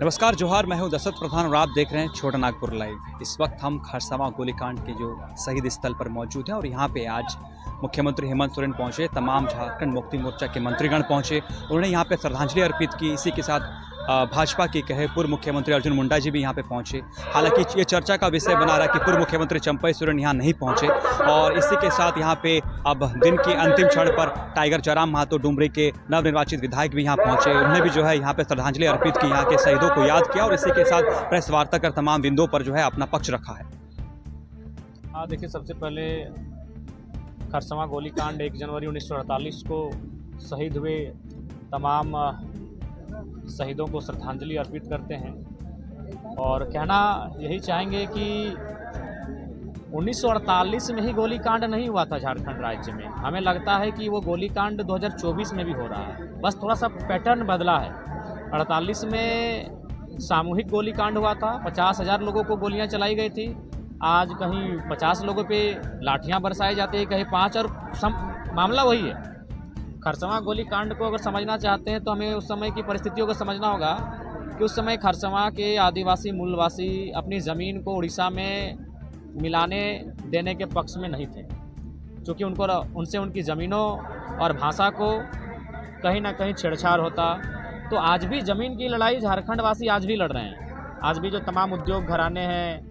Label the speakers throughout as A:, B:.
A: नमस्कार, जोहार। मैं हूं दशरथ प्रधान और आप देख रहे हैं छोटा नागपुर लाइव। इस वक्त हम खरसावां गोलीकांड के जो शहीद स्थल पर मौजूद हैं और यहाँ पे आज मुख्यमंत्री हेमंत सोरेन पहुंचे, तमाम झारखंड मुक्ति मोर्चा के मंत्रीगण पहुंचे। उन्होंने यहाँ पे श्रद्धांजलि अर्पित की। इसी के साथ भाजपा की कहे पूर्व मुख्यमंत्री अर्जुन मुंडा जी भी यहाँ पे पहुंचे। हालांकि ये चर्चा का विषय बना रहा कि पूर्व मुख्यमंत्री चंपई सोरेन यहाँ नहीं पहुंचे। और इसी के साथ यहाँ पे अब दिन के अंतिम क्षण पर टाइगर जयराम महातो डुमरी के नवनिर्वाचित विधायक भी यहाँ पहुंचे। उन्होंने भी जो है यहाँ पे श्रद्धांजलि अर्पित की, यहाँ के शहीदों को याद किया और इसी के साथ प्रेस वार्ता कर तमाम बिंदुओं पर जो है अपना पक्ष रखा है।
B: देखिए, सबसे पहले खरसावां गोलीकांड 1 जनवरी 1948 को शहीद हुए तमाम शहीदों को श्रद्धांजलि अर्पित करते हैं और कहना यही चाहेंगे कि 1948 में ही गोलीकांड नहीं हुआ था झारखंड राज्य में। हमें लगता है कि वो गोलीकांड 2024 में भी हो रहा है, बस थोड़ा सा पैटर्न बदला है। 48 में सामूहिक गोलीकांड हुआ था, 50,000 लोगों को गोलियां चलाई गई थी। आज कहीं 50 लोगों पे लाठियां बरसाई जाती है, कहीं 5 और मामला वही है। खरसावां गोलीकांड को अगर समझना चाहते हैं तो हमें उस समय की परिस्थितियों को समझना होगा कि उस समय खरसावां के आदिवासी मूलवासी अपनी ज़मीन को उड़ीसा में मिलाने देने के पक्ष में नहीं थे, क्योंकि उनसे उनकी ज़मीनों और भाषा को कहीं ना कहीं छेड़छाड़ होता। तो आज भी ज़मीन की लड़ाई झारखंड वासी आज भी लड़ रहे हैं। आज भी जो तमाम उद्योग घराने हैं,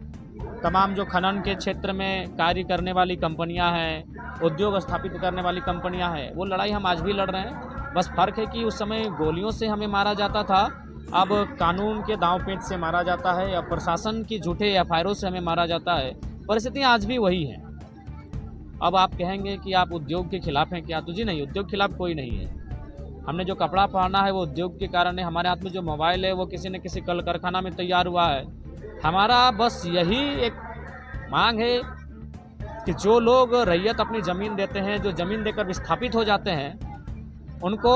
B: तमाम जो खनन के क्षेत्र में कार्य करने वाली कंपनियां हैं, उद्योग स्थापित करने वाली कंपनियां हैं, वो लड़ाई हम आज भी लड़ रहे हैं। बस फ़र्क है कि उस समय गोलियों से हमें मारा जाता था, अब कानून के दांव पेच से मारा जाता है या प्रशासन की झूठे एफआईआरों से हमें मारा जाता है। परिस्थितियाँ आज भी वही हैं। अब आप कहेंगे कि आप उद्योग के खिलाफ़ हैं क्या? तो जी नहीं, उद्योग के खिलाफ़ कोई नहीं है। हमने जो कपड़ा पहना है वो उद्योग के कारण है। हमारे हाथ में जो मोबाइल है वो किसी न किसी कल कारखाना में तैयार हुआ है। हमारा बस यही एक मांग है कि जो लोग रैयत अपनी ज़मीन देते हैं, जो ज़मीन देकर विस्थापित हो जाते हैं, उनको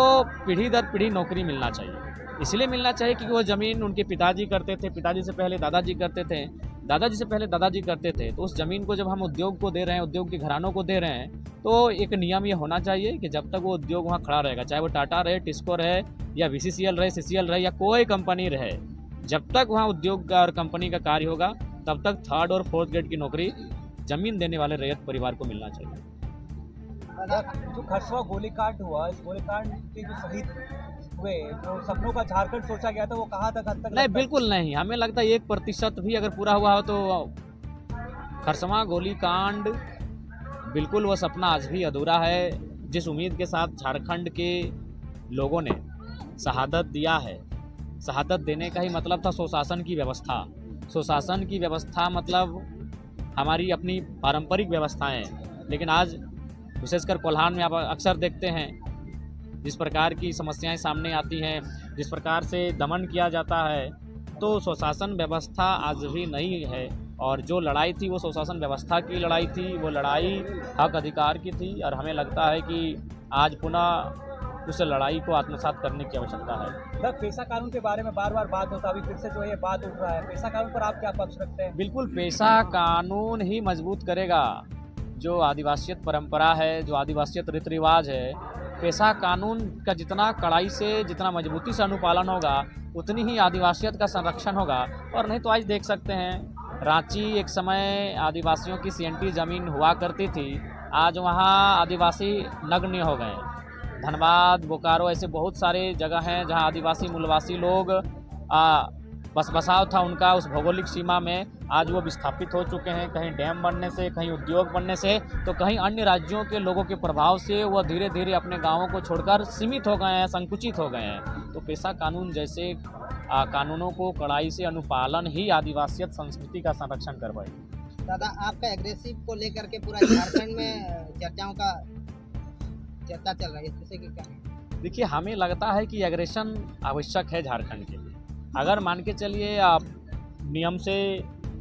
B: पीढ़ी दर पीढ़ी नौकरी मिलना चाहिए। इसलिए मिलना चाहिए क्योंकि वो ज़मीन उनके पिताजी करते थे, पिताजी से पहले दादाजी करते थे, दादाजी से पहले दादाजी करते थे। तो उस ज़मीन को जब हम उद्योग को दे रहे हैं, उद्योग के घरानों को दे रहे हैं, तो एक नियम ये होना चाहिए कि जब तक वो उद्योग वहाँ खड़ा रहेगा, चाहे वो टाटा रहे, टिस्को रहे या VCCL रहे, CCL रहे या कोई कंपनी रहे, जब तक वहाँ उद्योग का और कंपनी का कार्य होगा तब तक 3rd और 4th ग्रेड की नौकरी ज़मीन देने वाले रैयत परिवार को मिलना चाहिए।
C: जो खरसावां गोलीकांड हुआ, इस गोलीकांड के जो शहीद हुए, जो सपनों का झारखंड सोचा गया था, वो कहाँ तक हद तक?
B: नहीं, बिल्कुल नहीं। हमें लगता है 1% भी अगर पूरा हुआ हो तो खरसावां गोलीकांड बिल्कुल वो सपना आज भी अधूरा है। जिस उम्मीद के साथ झारखंड के लोगों ने शहादत दिया है, शहादत देने का ही मतलब था सुशासन की व्यवस्था। सुशासन की व्यवस्था मतलब हमारी अपनी पारंपरिक व्यवस्थाएं, लेकिन आज विशेषकर कोल्हान में आप अक्सर देखते हैं जिस प्रकार की समस्याएं सामने आती हैं, जिस प्रकार से दमन किया जाता है, तो सुशासन व्यवस्था आज भी नहीं है। और जो लड़ाई थी वो सुशासन व्यवस्था की लड़ाई थी, वो लड़ाई हक अधिकार की थी। और हमें लगता है कि आज पुनः उस लड़ाई को आत्मसात करने की आवश्यकता है।
C: सर, पेशा कानून के बारे में बार बार बात होता है, अभी फिर से जो है ये बात उठ रहा है। पेशा कानून पर आप क्या पक्ष रखते हैं?
B: बिल्कुल, पेशा कानून ही मजबूत करेगा जो आदिवासियत परंपरा है, जो आदिवासियत रीति रिवाज है। पेशा कानून का जितना कड़ाई से, जितना मजबूती से अनुपालन होगा, उतनी ही आदिवासियत का संरक्षण होगा। और नहीं तो आज देख सकते हैं, रांची एक समय आदिवासियों की CNT ज़मीन हुआ करती थी, आज वहाँ आदिवासी नग्न हो गए। धनबाद, बोकारो ऐसे बहुत सारे जगह हैं जहाँ आदिवासी मूलवासी लोग बस बसाव था उनका उस भौगोलिक सीमा में, आज वो विस्थापित हो चुके हैं। कहीं डैम बनने से, कहीं उद्योग बनने से, तो कहीं अन्य राज्यों के लोगों के प्रभाव से वो धीरे धीरे अपने गांवों को छोड़कर सीमित हो गए हैं, संकुचित हो गए हैं। तो पेशा कानून जैसे कानूनों को कड़ाई से अनुपालन ही आदिवासियत संस्कृति का संरक्षण करवाए।
D: दादा, आपका एग्रेसिव को लेकर के पूरा झारखंड में चर्चा चल रही है, जैसे कि क्या?
B: देखिए, हमें लगता है कि एग्रेशन आवश्यक है झारखंड के लिए। अगर मान के चलिए आप नियम से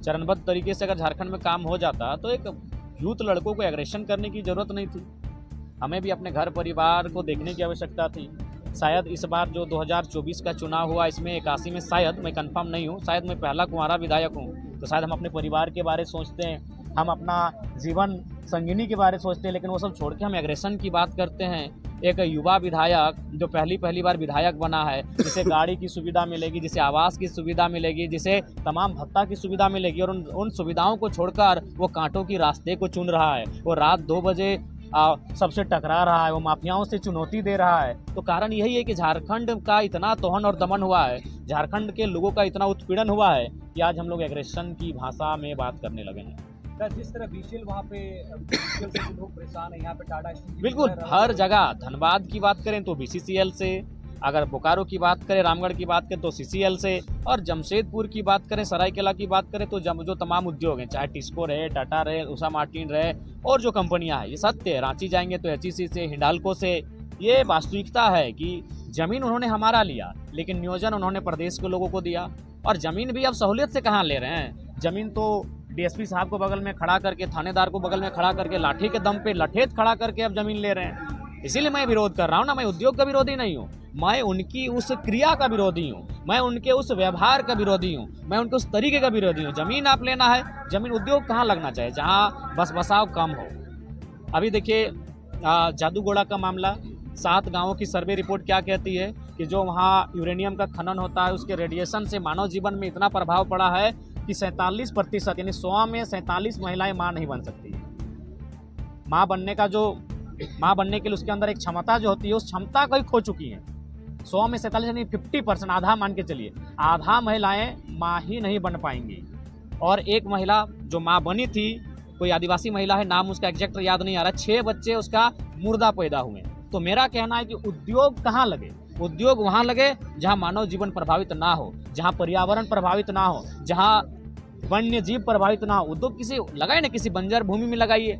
B: चरणबद्ध तरीके से अगर झारखंड में काम हो जाता तो एक यूथ लड़कों को एग्रेशन करने की ज़रूरत नहीं थी। हमें भी अपने घर परिवार को देखने की आवश्यकता थी। शायद इस बार जो 2024 का चुनाव हुआ, इसमें 81 में, शायद, मैं कंफर्म नहीं हूँ, शायद मैं पहला कुंवारा विधायक हूँ, तो शायद हम अपने परिवार के बारे सोचते हैं, हम अपना जीवन संगिनी के बारे सोचते हैं, लेकिन वो सब छोड़ के हम एग्रेशन की बात करते हैं। एक युवा विधायक जो पहली बार विधायक बना है, जिसे गाड़ी की सुविधा मिलेगी, जिसे आवास की सुविधा मिलेगी, जिसे तमाम भत्ता की सुविधा मिलेगी, और उन सुविधाओं को छोड़कर वो कांटों की रास्ते को चुन रहा है। वो रात 2 बजे सबसे टकरा रहा है, वो माफियाओं से चुनौती दे रहा है। तो कारण यही है कि झारखंड का इतना तोहन और दमन हुआ है, झारखंड के लोगों का इतना उत्पीड़न हुआ है कि आज हम लोग एग्रेशन की भाषा में बात करने लगे हैं।
C: सर, जिस तरह बीसीएल वहाँ पे बीसीएल से भी लोग परेशान है, यहाँ पे टाटा स्टील की
B: बिल्कुल
C: तरह
B: हर जगह, धनबाद की बात करें तो बीसीसीएल से, अगर बोकारो की बात करें, रामगढ़ की बात करें तो सीसीएल से, और जमशेदपुर की बात करें, सरायकेला की बात करें तो जो तमाम उद्योग हैं, चाहे टिस्को रहे, टाटा रहे, उषा मार्टिन रहे, और जो कंपनियां हैं, ये सत्य है। रांची जाएंगे तो एचईसी से, हिंडाल्को से। ये वास्तविकता है कि ज़मीन उन्होंने हमारा लिया, लेकिन नियोजन उन्होंने प्रदेश के लोगों को दिया। और ज़मीन भी अब सहूलियत से कहाँ ले रहे हैं, ज़मीन तो डीएसपी साहब को बगल में खड़ा करके, थानेदार को बगल में खड़ा करके, लाठी के दम पे लठेत खड़ा करके अब ज़मीन ले रहे हैं। इसीलिए मैं विरोध कर रहा हूँ ना, मैं उद्योग का विरोधी नहीं हूँ, मैं उनकी उस क्रिया का विरोधी हूँ, मैं उनके उस व्यवहार का विरोधी हूँ, मैं उनके उस तरीके का विरोधी हूँ। ज़मीन आप लेना है, ज़मीन उद्योग कहाँ लगना चाहिए, जहाँ बस बसाव कम हो। अभी देखिए जादूगोड़ा का मामला, 7 गाँवों की सर्वे रिपोर्ट क्या कहती है कि जो वहाँ यूरेनियम का खनन होता है, उसके रेडिएशन से मानव जीवन में इतना प्रभाव पड़ा है कि 47% यानी 100 में 47 महिलाएं माँ नहीं बन सकती। माँ बनने के लिए उसके अंदर एक क्षमता जो होती है, उस क्षमता को ही खो चुकी हैं। 100 में 47 यानी 50%, आधा मान के चलिए, आधा महिलाएं माँ ही नहीं बन पाएंगी। और एक महिला जो माँ बनी थी, कोई आदिवासी महिला है, नाम उसका एग्जैक्ट याद नहीं आ रहा, 6 बच्चे उसका मुर्दा पैदा हुए। तो मेरा कहना है कि उद्योग कहाँ लगे, उद्योग वहाँ लगे जहाँ मानव जीवन प्रभावित ना हो, जहाँ पर्यावरण प्रभावित ना हो, जहाँ वन्य जीव प्रभावित ना हो। उद्योग किसी लगाए ना, किसी बंजर भूमि में लगाइए।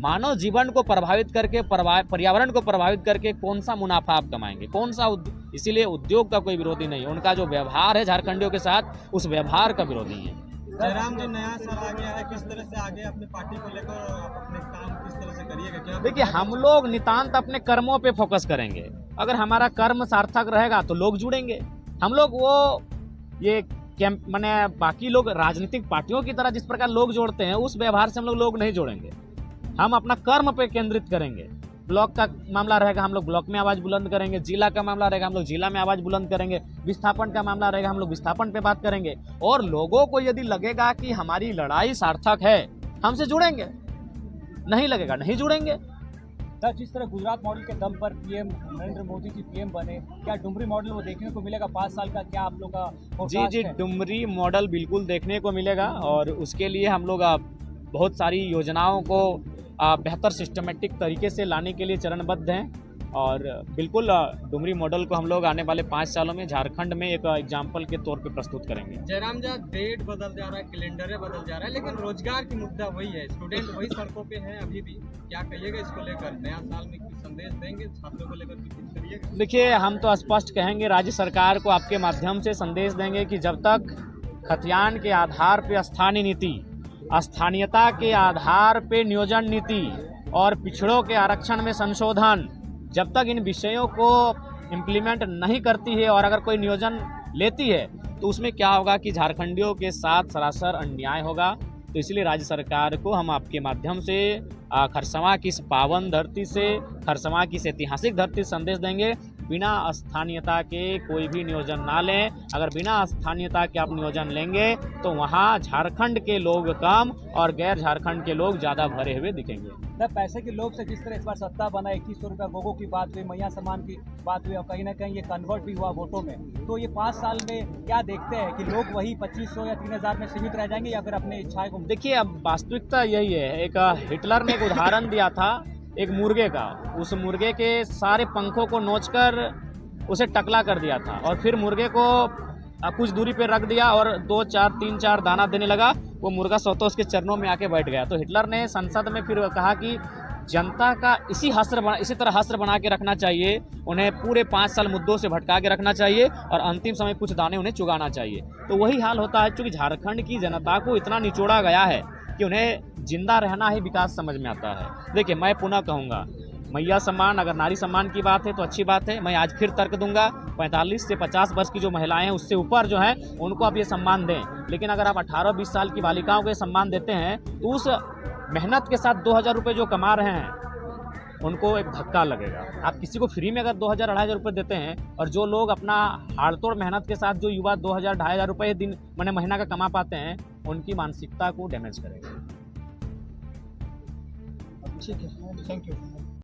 B: मानव जीवन को प्रभावित करके, पर्यावरण को प्रभावित करके कौन सा मुनाफा आप कमाएंगे, कौन सा इसीलिए उद्योग का कोई विरोधी नहीं है। उनका जो व्यवहार है झारखंडियों के साथ, उस व्यवहार का विरोधी है।
E: जयराम जी, नया साल आ गया है, किस तरह से आगे अपने पार्टी को लेकर आप अपने काम किस तरह से करिएगा? क्या
B: देखिए, हम लोग नितांत अपने कर्मों पे फोकस करेंगे। अगर हमारा कर्म सार्थक रहेगा तो लोग जुड़ेंगे। हम लोग वो ये कैंप माने बाकी लोग राजनीतिक पार्टियों की तरह जिस प्रकार लोग जोड़ते हैं, उस व्यवहार से हम लोग नहीं जोड़ेंगे। हम अपना कर्म पे केंद्रित करेंगे। ब्लॉक का मामला रहेगा, हम लोग ब्लॉक में आवाज़ बुलंद करेंगे। जिला का मामला रहेगा, हम लोग जिला में आवाज़ बुलंद करेंगे। विस्थापन का मामला रहेगा, हम लोग विस्थापन पे बात करेंगे। और लोगों को यदि लगेगा कि हमारी लड़ाई सार्थक है, हमसे जुड़ेंगे, नहीं लगेगा नहीं जुड़ेंगे।
C: सर, जिस तरह गुजरात मॉडल के दम पर पीएम नरेंद्र मोदी जी पीएम बने, क्या डुमरी मॉडल वो देखने को मिलेगा 5 साल का? क्या आप लोग का forecast
B: जी,
C: है?
B: डुमरी मॉडल बिल्कुल देखने को मिलेगा, और उसके लिए हम लोग बहुत सारी योजनाओं को बेहतर सिस्टमेटिक तरीके से लाने के लिए चरणबद्ध हैं। और बिल्कुल डुमरी मॉडल को हम लोग आने वाले 5 सालों में झारखंड में एक एग्जाम्पल के तौर पे प्रस्तुत करेंगे।
E: जयराम जी, डेट बदल जा रहा है, कैलेंडर बदल जा रहा है, लेकिन रोजगार की मुद्दा वही है, स्टूडेंट वही सड़कों पे हैं अभी भी। क्या कहिएगा इसको लेकर? नया साल में कुछ संदेश देंगे छात्रों को लेकर, कुछ करिएगा?
B: देखिए, हम तो स्पष्ट कहेंगे, राज्य सरकार को आपके माध्यम से संदेश देंगे कि जब तक खतियान के आधार पे स्थानीय नीति, स्थानीयता के आधार पे नियोजन नीति और पिछड़ों के आरक्षण में संशोधन, जब तक इन विषयों को इम्प्लीमेंट नहीं करती है और अगर कोई नियोजन लेती है, तो उसमें क्या होगा कि झारखंडियों के साथ सरासर अन्याय होगा। तो इसलिए राज्य सरकार को हम आपके माध्यम से खरसवां की इस पावन धरती से, खरसवां की इस ऐतिहासिक धरती से संदेश देंगे, बिना स्थानीयता के कोई भी नियोजन ना लें। अगर बिना स्थानीयता के आप नियोजन लेंगे तो वहाँ झारखंड के लोग कम और गैर झारखंड के लोग ज़्यादा भरे हुए दिखेंगे।
C: सर, पैसे के लोभ से जिस तरह इस बार सत्ता बना, 2100 रुपया गोगो की बात हुई, मैया सम्मान की बात हुई, और कहीं ना कहीं ये कन्वर्ट भी हुआ वोटों में, तो ये 5 साल में क्या देखते हैं कि लोग वही 2500 या 3000 में सीमित रह जाएंगे या फिर अपने इच्छाएं को?
B: देखिए, अब वास्तविकता यही है। एक हिटलर ने एक उदाहरण दिया था एक मुर्गे का, उस मुर्गे के सारे पंखों को नोचकर उसे टकला कर दिया था, और फिर मुर्गे को कुछ दूरी पे रख दिया और 2, 4, 3, 4 दाना देने लगा। वो मुर्गा स्वतः उसके चरणों में आके बैठ गया। तो हिटलर ने संसद में फिर कहा कि जनता का इसी तरह हस्र बना के रखना चाहिए, उन्हें पूरे 5 साल मुद्दों से भटका के रखना चाहिए और अंतिम समय कुछ दाने उन्हें चुगाना चाहिए। तो वही हाल होता है, क्योंकि झारखंड की जनता को इतना निचोड़ा गया है कि उन्हें जिंदा रहना ही विकास समझ में आता है। देखिए, मैं पुनः कहूँगा, मैया सम्मान, अगर नारी सम्मान की बात है तो अच्छी बात है। मैं आज फिर तर्क दूंगा, 45 से 50 वर्ष की जो महिलाएं हैं उससे ऊपर जो है उनको आप ये सम्मान दें। लेकिन अगर आप 18-20 साल की बालिकाओं को ये सम्मान देते हैं तो उस मेहनत के साथ 2000 रुपये जो कमा रहे हैं, उनको एक धक्का लगेगा। आप किसी को फ्री में अगर 2000 2500 रुपये देते हैं और जो लोग अपना हाड़तोड़ मेहनत के साथ जो युवा 2000 2500 रुपये दिन मैंने महीना का कमा पाते हैं, उनकी मानसिकता को डैमेज करेगा।
C: ठीक है, थैंक यू।